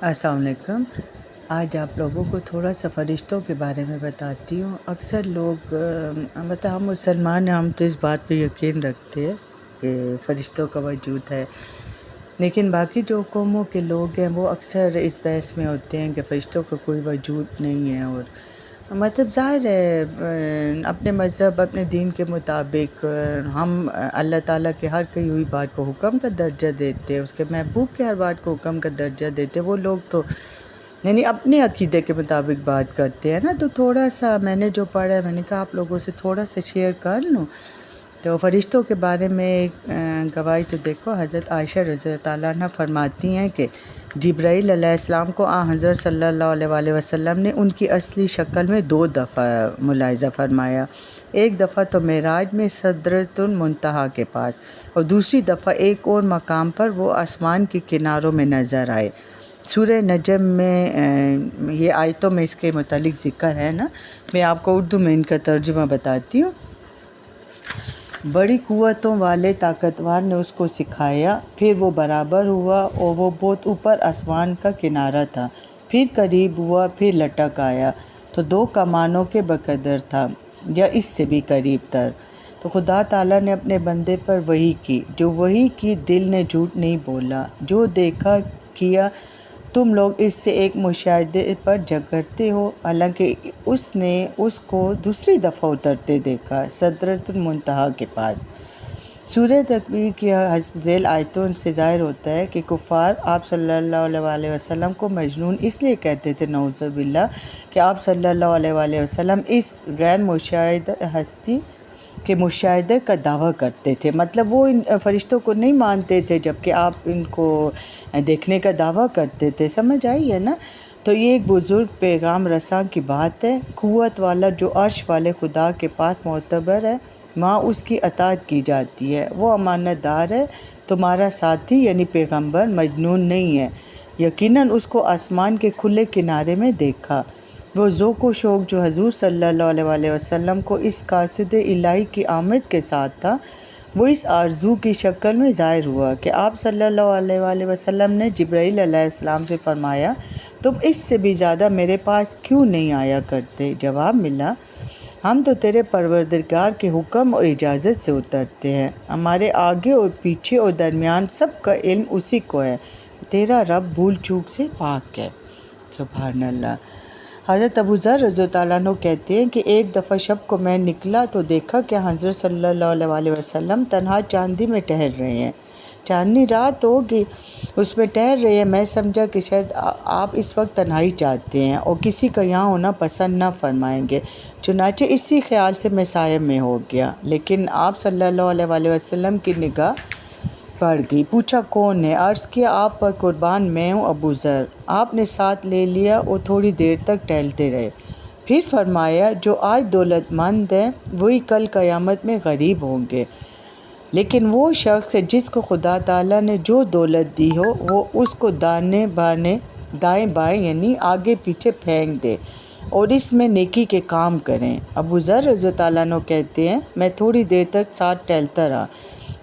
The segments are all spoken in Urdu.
السلام علیکم۔ آج آپ لوگوں کو تھوڑا سا فرشتوں کے بارے میں بتاتی ہوں۔ اکثر لوگ مطلب ہم مسلمان ہیں، ہم تو اس بات پہ یقین رکھتے ہیں کہ فرشتوں کا وجود ہے، لیکن باقی جو قوموں کے لوگ ہیں وہ اکثر اس بحث میں ہوتے ہیں کہ فرشتوں کا کوئی وجود نہیں ہے، اور مطلب ظاہر ہے اپنے مذہب اپنے دین کے مطابق ہم اللہ تعالیٰ کے ہر کہی ہوئی بات کو حکم کا درجہ دیتے، اس کے محبوب کے ہر بات کو حکم کا درجہ دیتے۔ وہ لوگ تو یعنی اپنے عقیدے کے مطابق بات کرتے ہیں نا، تو تھوڑا سا میں نے جو پڑھا ہے میں نے کہا آپ لوگوں سے تھوڑا سا شیئر کر لوں۔ تو فرشتوں کے بارے میں گواہی تو دیکھو، حضرت عائشہ رضی اللہ تعالیٰ عنہ فرماتی ہیں کہ جبرائیل علیہ السلام کو حضرت صلی اللہ علیہ وآلہ وسلم نے ان کی اصلی شکل میں 2 دفعہ ملاحظہ فرمایا۔ ایک دفعہ تو معراج میں سدرۃ المنتہا کے پاس، اور دوسری دفعہ ایک اور مقام پر وہ آسمان کے کناروں میں نظر آئے۔ سورہ نجم میں یہ آیتوں میں اس کے متعلق ذکر ہے نا، میں آپ کو اردو میں ان کا ترجمہ بتاتی ہوں۔ بڑی قوتوں والے طاقتور نے اس کو سکھایا، پھر وہ برابر ہوا اور وہ بہت اوپر آسمان کا کنارہ تھا، پھر قریب ہوا، پھر لٹک آیا تو 2 کمانوں کے بقدر تھا یا اس سے بھی قریب تر۔ تو خدا تعالیٰ نے اپنے بندے پر وحی کی، جو وحی کی دل نے جھوٹ نہیں بولا، جو دیکھا کیا تم لوگ اس سے ایک مشاہدے پر جھگڑتے ہو، حالانکہ اس نے اس کو دوسری دفعہ اترتے دیکھا سدرۃ المنتہا کے پاس۔ سورہ تکویر کی حسب ذیل آیتوں سے ظاہر ہوتا ہے کہ کفار آپ صلی اللہ علیہ وآلہ وسلم کو مجنون اس لیے کہتے تھے، نعوذ باللہ، کہ آپ صلی اللہ علیہ وآلہ وسلم اس غیر مشاہدہ ہستی کے مشاہدے کا دعویٰ کرتے تھے۔ مطلب وہ ان فرشتوں کو نہیں مانتے تھے جبکہ آپ ان کو دیکھنے کا دعویٰ کرتے تھے۔ سمجھ آئی ہے نا؟ تو یہ ایک بزرگ پیغام رساں کی بات ہے۔ قوت والا جو عرش والے خدا کے پاس معتبر ہے، وہاں اس کی اطاعت کی جاتی ہے۔ وہ امانت دار ہے، تمہارا ساتھی یعنی پیغمبر مجنون نہیں ہے۔ یقیناً اس کو آسمان کے کھلے کنارے میں دیکھا۔ وہ ذوق و شوق جو حضور صلی اللہ علیہ وآلہ وسلم کو اس قاصد الہی کی آمد کے ساتھ تھا، وہ اس آرزو کی شکل میں ظاہر ہوا کہ آپ صلی اللہ علیہ وآلہ وسلم نے جبرائیل علیہ السلام سے فرمایا، تم اس سے بھی زیادہ میرے پاس کیوں نہیں آیا کرتے؟ جواب ملا، ہم تو تیرے پروردگار کے حکم اور اجازت سے اترتے ہیں، ہمارے آگے اور پیچھے اور درمیان سب کا علم اسی کو ہے، تیرا رب بھول چوک سے پاک ہے۔ سبحان اللہ۔ حضرت ابو ذر رضی اللہ عنہ کہتے ہیں کہ ایک دفعہ شب کو میں نکلا تو دیکھا کہ حضرت صلی اللہ علیہ وآلہ وسلم تنہا چاندی میں ٹہل رہے ہیں۔ چاندنی رات ہوگی، اس میں ٹہل رہے ہیں۔ میں سمجھا کہ شاید آپ اس وقت تنہائی چاہتے ہیں اور کسی کا یہاں ہونا پسند نہ فرمائیں گے، چنانچہ اسی خیال سے میں سائے میں ہو گیا، لیکن آپ صلی اللہ علیہ وآلہ وسلم کی نگاہ پڑ گئی۔ پوچھا کون ہے؟ عرض کیا آپ پر قربان میں ہوں ابو ذر۔ آپ نے ساتھ لے لیا اور تھوڑی دیر تک ٹہلتے رہے، پھر فرمایا جو آج دولت مند ہیں وہی کل قیامت میں غریب ہوں گے، لیکن وہ شخص جس کو خدا تعالیٰ نے جو دولت دی ہو وہ اس کو دائیں بائیں یعنی آگے پیچھے پھینک دے اور اس میں نیکی کے کام کریں۔ ابو ذر رضی اللہ عنہ کہتے ہیں میں تھوڑی دیر تک ساتھ ٹہلتا رہا،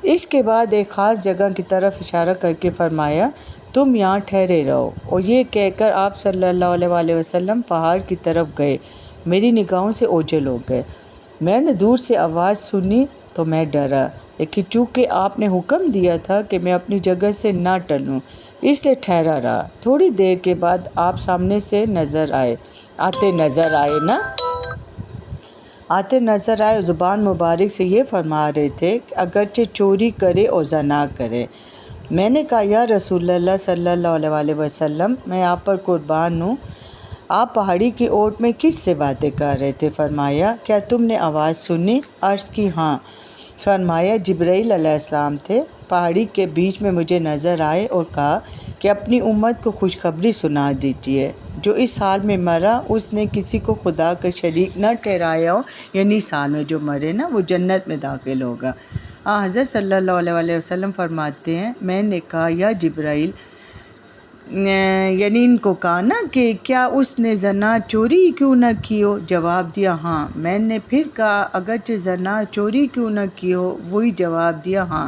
اس کے بعد ایک خاص جگہ کی طرف اشارہ کر کے فرمایا تم یہاں ٹھہرے رہو، اور یہ کہہ کر آپ صلی اللہ علیہ وآلہ وسلم پہاڑ کی طرف گئے۔ میری نگاہوں سے اوجھل ہو گئے، میں نے دور سے آواز سنی تو میں ڈرا، لیکن چونکہ آپ نے حکم دیا تھا کہ میں اپنی جگہ سے نہ ٹلوں اس لیے ٹھہرا رہا۔ تھوڑی دیر کے بعد آپ سامنے سے آتے نظر آئے، زبان مبارک سے یہ فرما رہے تھے کہ اگرچہ چوری کرے اور زنا کرے۔ میں نے کہا یا رسول اللہ صلی اللہ علیہ وآلہ وسلم، میں آپ پر قربان ہوں، آپ پہاڑی کی اوٹ میں کس سے باتیں کر رہے تھے؟ فرمایا کیا تم نے آواز سنی؟ عرض کی ہاں۔ فرمایا جبرائیل علیہ السلام تھے، پہاڑی کے بیچ میں مجھے نظر آئے اور کہا کہ اپنی امت کو خوشخبری سنا دیجیے، جو اس حال میں مرا اس نے کسی کو خدا کا شریک نہ ٹھہرایا ہو، یعنی اس حال میں جو مرے نا وہ جنت میں داخل ہوگا۔ حضرت صلی اللہ علیہ وآلہ وسلم فرماتے ہیں میں نے کہا یا جبرائیل، یعنی ان کو کہا نا کہ کیا اس نے زنا چوری کیوں نہ کی ہو؟ جواب دیا ہاں۔ میں نے پھر کہا اگرچہ زنا چوری کیوں نہ کی ہو؟ وہی جواب دیا ہاں۔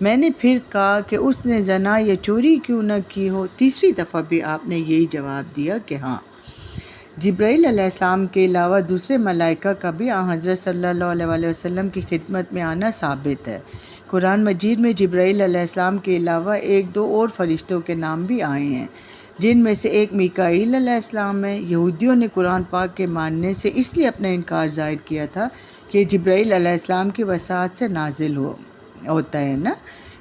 میں نے پھر کہا کہ اس نے زنا یا چوری کیوں نہ کی ہو؟ تیسری دفعہ بھی آپ نے یہی جواب دیا کہ ہاں۔ جبرائیل علیہ السلام کے علاوہ دوسرے ملائکہ کا بھی حضرت صلی اللہ علیہ وسلم کی خدمت میں آنا ثابت ہے۔ قرآن مجید میں جبرائیل علیہ السلام کے علاوہ ایک دو اور فرشتوں کے نام بھی آئے ہیں، جن میں سے ایک میکائیل علیہ السلام ہے۔ یہودیوں نے قرآن پاک کے ماننے سے اس لیے اپنا انکار ظاہر کیا تھا کہ جبرائیل علیہ السلام کی وساطت سے نازل ہوتا ہے نا،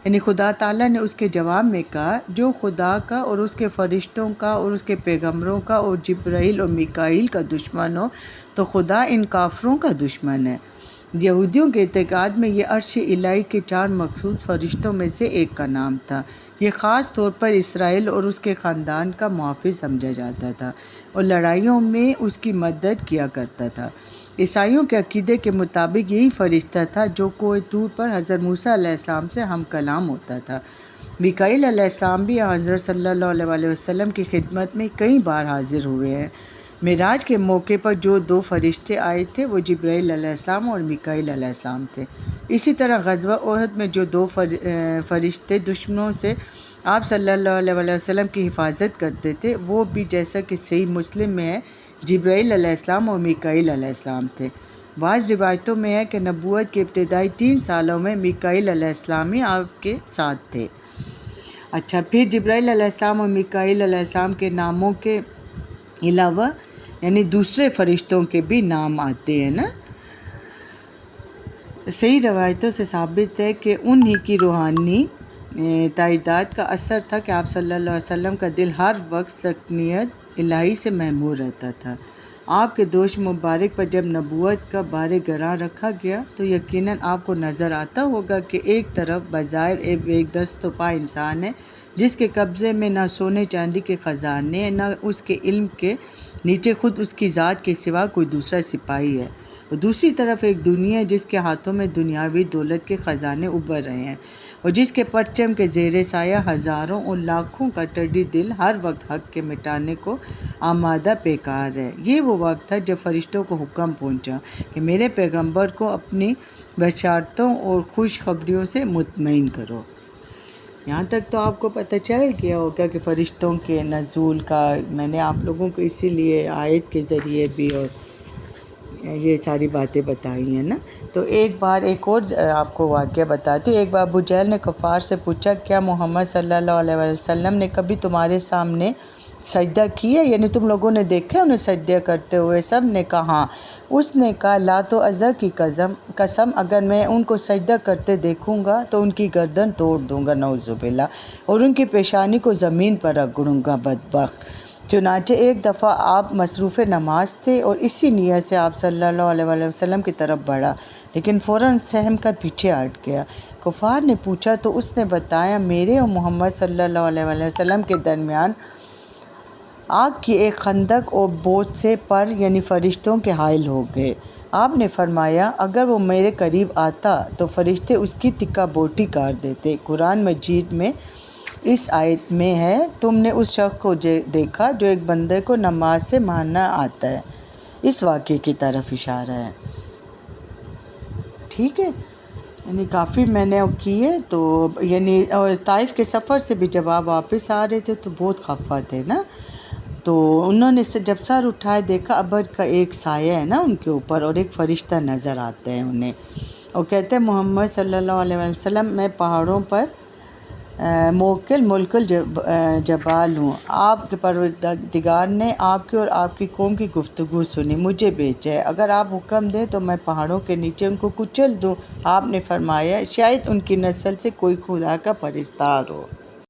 یعنی خدا تعالیٰ نے اس کے جواب میں کہا جو خدا کا اور اس کے فرشتوں کا اور اس کے پیغمبروں کا اور جبرائیل اور میکائیل کا دشمن ہو تو خدا ان کافروں کا دشمن ہے۔ یہودیوں کے اعتقاد میں یہ عرش الہی کے 4 مخصوص فرشتوں میں سے ایک کا نام تھا۔ یہ خاص طور پر اسرائیل اور اس کے خاندان کا محافظ سمجھا جاتا تھا اور لڑائیوں میں اس کی مدد کیا کرتا تھا۔ عیسائیوں کے عقیدے کے مطابق یہی فرشتہ تھا جو کوہ طور پر حضرت موسیٰ علیہ السلام سے ہم کلام ہوتا تھا۔ میکائیل علیہ السلام بھی حضرت صلی اللہ علیہ وسلم کی خدمت میں کئی بار حاضر ہوئے ہیں۔ معراج کے موقع پر جو 2 فرشتے آئے تھے وہ جبرائیل علیہ السلام اور میکائیل علیہ السلام تھے۔ اسی طرح غزوہ احد میں جو 2 فرشتے دشمنوں سے آپ صلی اللہ علیہ وسلم کی حفاظت کرتے تھے وہ بھی جیسا کہ صحیح مسلم میں ہے جبرائیل علیہ السلام اور میکائیل علیہ السلام تھے۔ بعض روایتوں میں ہے کہ نبوت کے ابتدائی 3 سالوں میں میکائیل علیہ السلام ہی آپ کے ساتھ تھے۔ اچھا، پھر جبرائیل علیہ السلام اور میکائیل علیہ السلام کے ناموں کے علاوہ یعنی دوسرے فرشتوں کے بھی نام آتے ہیں نا۔ صحیح روایتوں سے ثابت ہے کہ انہی کی روحانی تائیدات کا اثر تھا کہ آپ صلی اللہ علیہ وسلم کا دل ہر وقت سکنیت الہی سے معمور رہتا تھا۔ آپ کے دوش مبارک پر جب نبوت کا بار گراں رکھا گیا تو یقیناً آپ کو نظر آتا ہوگا کہ ایک طرف بظاہر ایک دست و پا انسان ہے جس کے قبضے میں نہ سونے چاندی کے خزانے ہیں، نہ اس کے علم کے نیچے خود اس کی ذات کے سوا کوئی دوسرا سپاہی ہے، اور دوسری طرف ایک دنیا ہے جس کے ہاتھوں میں دنیاوی دولت کے خزانے ابھر رہے ہیں اور جس کے پرچم کے زیر سایہ ہزاروں اور لاکھوں کا ٹڈی دل ہر وقت حق کے مٹانے کو آمادہ پیکار ہے۔ یہ وہ وقت تھا جب فرشتوں کو حکم پہنچا کہ میرے پیغمبر کو اپنی بشارتوں اور خوشخبریوں سے مطمئن کرو۔ یہاں تک تو آپ کو پتہ چل گیا ہوگا کہ فرشتوں کے نزول کا میں نے آپ لوگوں کو اسی لیے آیت کے ذریعے بھی اور یہ ساری باتیں بتائی ہیں نا۔ تو ایک بار ایک اور آپ کو واقعہ بتاتی ہوں۔ ایک بار ابو جہل نے کفار سے پوچھا کیا محمد صلی اللہ علیہ وسلم نے کبھی تمہارے سامنے سجدہ کیا؟ یعنی تم لوگوں نے دیکھا انہیں سجدہ کرتے ہوئے؟ سب نے کہا ہاں۔ اس نے کہا لات و عزا کی قسم اگر میں ان کو سجدہ کرتے دیکھوں گا تو ان کی گردن توڑ دوں گا نعوذ باللہ، اور ان کی پیشانی کو زمین پر رگڑوں گا بدبخت۔ چنانچہ ایک دفعہ آپ مصروف نماز تھے اور اسی نیت سے آپ صلی اللہ علیہ وسلم کی طرف بڑھا، لیکن فوراً سہم کر پیچھے ہٹ گیا۔ کفار نے پوچھا تو اس نے بتایا میرے اور محمد صلی اللہ علیہ وسلم کے درمیان آگ کی ایک خندق اور بہت سے پر یعنی فرشتوں کے حائل ہو گئے۔ آپ نے فرمایا اگر وہ میرے قریب آتا تو فرشتے اس کی تکہ بوٹی کر دیتے۔ قرآن مجید میں اس آیت میں ہے تم نے اس شخص کو دیکھا جو ایک بندے کو نماز سے ماننا آتا ہے، اس واقعے کی طرف اشارہ ہے۔ ٹھیک ہے، یعنی کافی میں نے کیے تو یعنی طائف کے سفر سے بھی جب آپ واپس آ رہے تھے تو بہت خفا تھے نا، تو انہوں نے جب سر اٹھائے دیکھا ابر کا ایک سایہ ہے نا ان کے اوپر اور ایک فرشتہ نظر آتا ہے انہیں، اور کہتے ہیں محمد صلی اللہ علیہ وسلم میں پہاڑوں پر موکل ملکل جبال ہوں، آپ کے پروردگار نے آپ کی اور آپ کی قوم کی گفتگو سنی، مجھے بھیجا ہے، اگر آپ حکم دیں تو میں پہاڑوں کے نیچے ان کو کچل دوں۔ آپ نے فرمایا شاید ان کی نسل سے کوئی خدا کا پرستار ہو۔